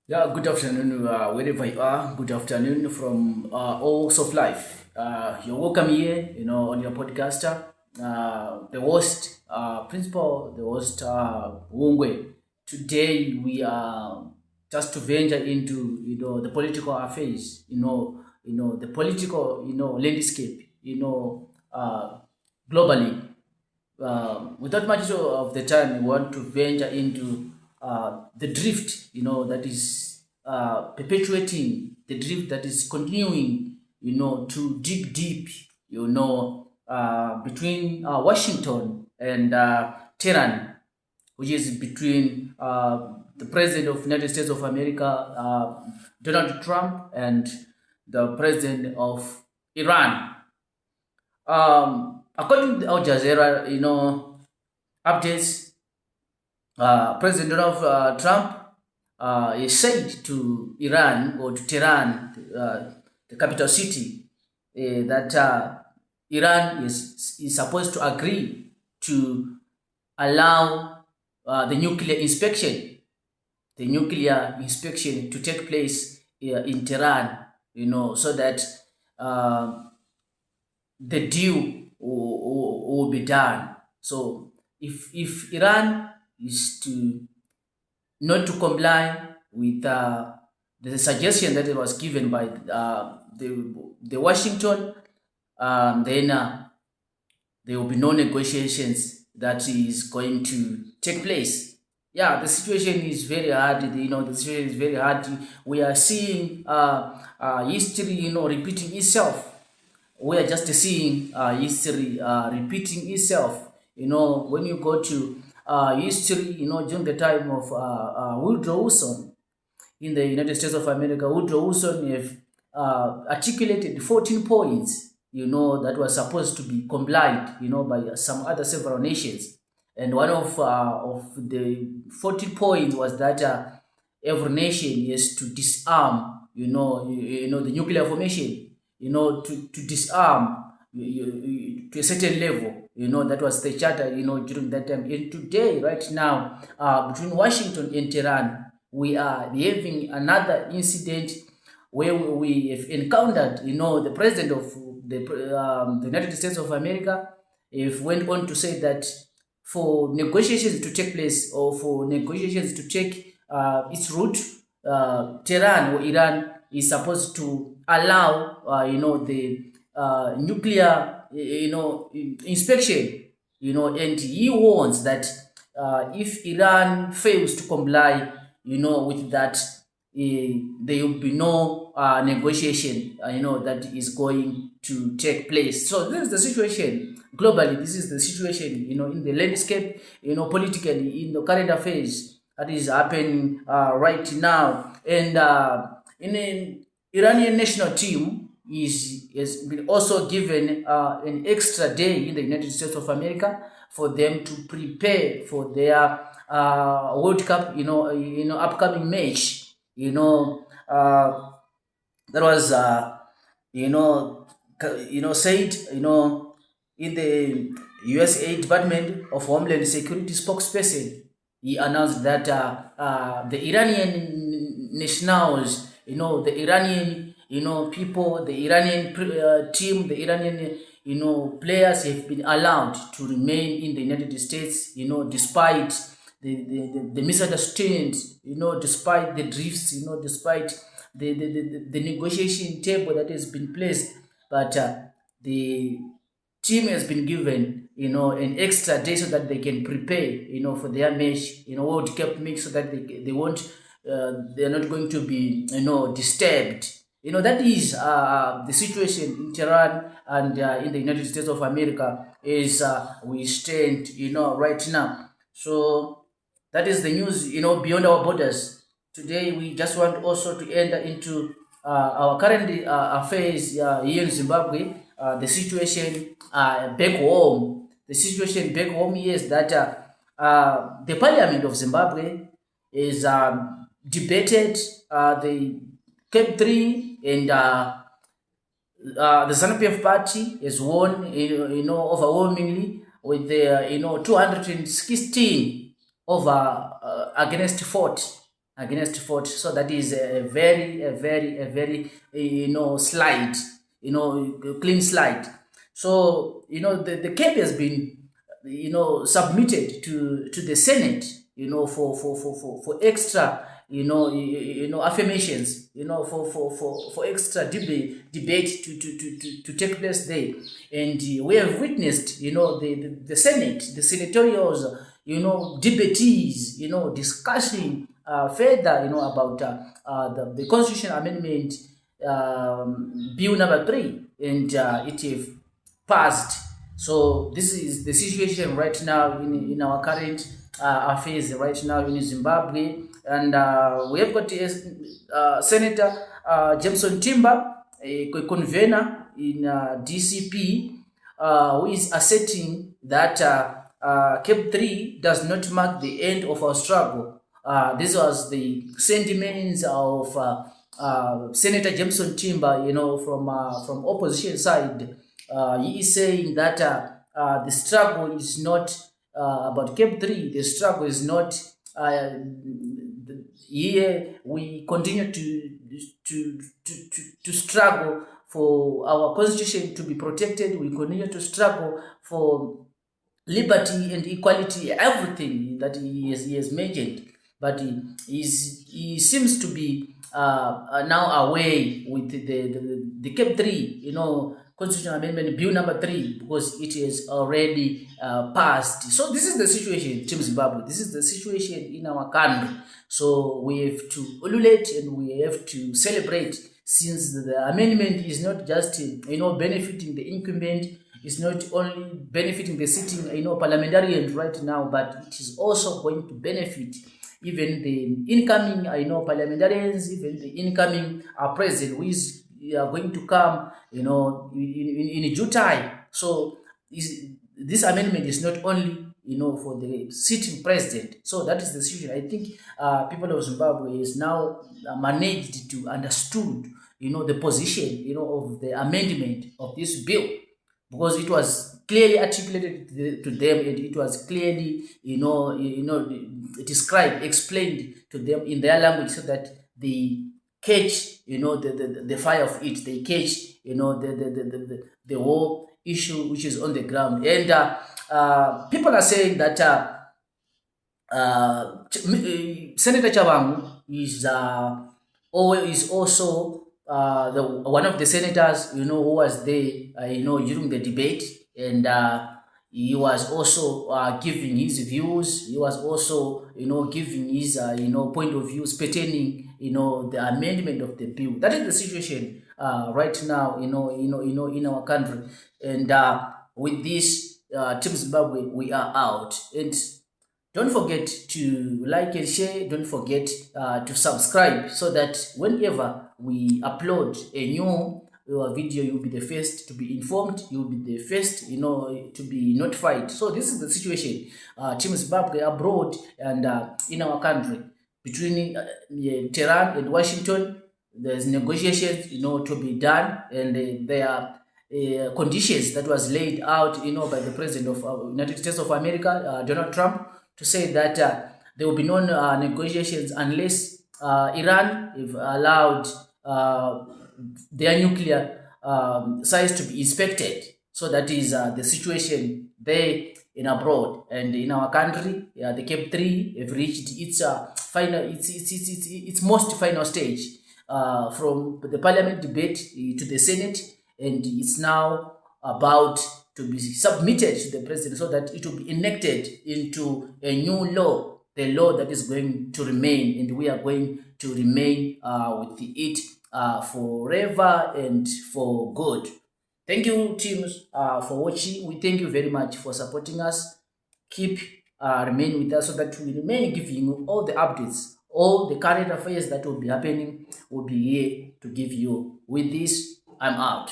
Yeah, good afternoon, wherever you are. Good afternoon from all walks of life. You're welcome here, on your podcaster, the host, principal, the host, Wungwe. Today we are just to venture into, the political affairs, the political, landscape, globally. Without much of the time, we want to venture into the drift, that is perpetuating, the drift that is continuing, to dig deep, between Washington and Tehran, which is between the President of the United States of America, Donald Trump, and the President of Iran. According to Al Jazeera, updates, President Donald Trump is said to Iran or to Tehran, the capital city, that Iran is supposed to agree to allow the nuclear inspection to take place in Tehran, so that uh, the deal will be done. So if Iran is to not to comply with the suggestion that it was given by the Washington, then there will be no negotiations that is going to take place. Yeah, the situation is very hard. The situation is very hard. We are seeing history, repeating itself. We are just seeing history repeating itself. When you go to history, during the time of Woodrow Wilson in the United States of America, Woodrow Wilson have articulated 14 points, that were supposed to be complied, by some other several nations. And one of the 14 points was that every nation is to disarm, the nuclear formation, to disarm to a certain level. That was the charter, during that time. And today, right now, between Washington and Tehran, we are having another incident where we have encountered, the president of the United States of America, if went on to say that for negotiations to take place or for negotiations to take its route, Tehran or Iran is supposed to allow, the nuclear, inspection, and he warns that if Iran fails to comply, with that, there will be no negotiation, that is going to take place. So this is the situation globally. This is the situation, in the landscape, politically, in the current affairs that is happening right now. And in the Iranian national team has been also given an extra day in the United States of America for them to prepare for their World Cup, upcoming match. That was, said, in the USA Department of Homeland Security spokesperson. He announced that the Iranian nationals, the Iranian, people, the Iranian team, the Iranian, players have been allowed to remain in the United States, despite the misunderstandings, despite the drifts, despite the negotiation table that has been placed. But the team has been given, an extra day so that they can prepare, for their match, World Cup match, so that they won't, they're not going to be, disturbed. That is the situation in Tehran and in the United States of America is we stand, right now. So that is the news, beyond our borders. Today, we just want also to enter into our current affairs here in Zimbabwe. The situation back home. The situation back home is that the Parliament of Zimbabwe is debated the Cape 3 and the ZANU-PF party has won, overwhelmingly with the 216 over against 40, against Ford. So that is a very slide, clean slide. So the case has been submitted to the Senate, for extra, affirmations, for extra debate to take place there. And we have witnessed, the Senate, the senatorials, debatees, discussing further, about the Constitution Amendment, Bill number 3, and it have passed. So this is the situation right now in our current affairs right now in Zimbabwe, and we have got Senator Jameson Timber, a convener in DCP, who is asserting that Cape 3 does not mark the end of our struggle. This was the sentiments of Senator Jameson Timber, from opposition side. He is saying that the struggle is not about Cape 3. The struggle is not here. We continue to struggle for our constitution to be protected. We continue to struggle for liberty and equality, everything that he has mentioned. But he seems to be now away with the Cape 3, Constitutional Amendment Bill number 3, because it is already passed. So this is the situation, Team Zimbabwe. This is the situation in our country. So we have to ululate and we have to celebrate, since the amendment is not just benefiting the incumbent. It's not only benefiting the sitting parliamentarians right now, but it is also going to benefit even the incoming parliamentarians, even the incoming president, who is going to come in due time. So this amendment is not only for the sitting president. So that is the situation. I think people of Zimbabwe is now managed to understood the position of the amendment of this bill, because it was clearly articulated to them, and it was clearly described, explained to them in their language, so that they catch the fire of it. They catch the whole issue which is on the ground. And people are saying that Senator Chabangu is also one of the senators who was there during the debate, and he was also giving his views. He was also giving his point of views pertaining the amendment of the bill. That is the situation right now in our country. And with this, Team Zimbabwe, we are out. And don't forget to like and share. Don't forget to subscribe, so that whenever we upload a new video, you'll be the first to be informed. You'll be the first to be notified. So this is the situation, Team Zimbabwe abroad and in our country. Between Tehran and Washington, there's negotiations to be done, and there are conditions that was laid out by the president of United States of America, Donald Trump, to say that there will be no negotiations unless Iran have allowed their nuclear sites to be inspected. So that is the situation there in abroad. And in our country, the Cape 3 have reached its its most final stage, from the parliament debate to the Senate, and it's now about to be submitted to the president, so that it will be enacted into a new law, the law that is going to remain, and we are going to remain with it forever and for good. Thank you, teams, for watching. We thank you very much for supporting us. Keep remain with us, so that we remain giving you all the updates, all the current affairs that will be happening. Will be here to give you. With this, I'm out.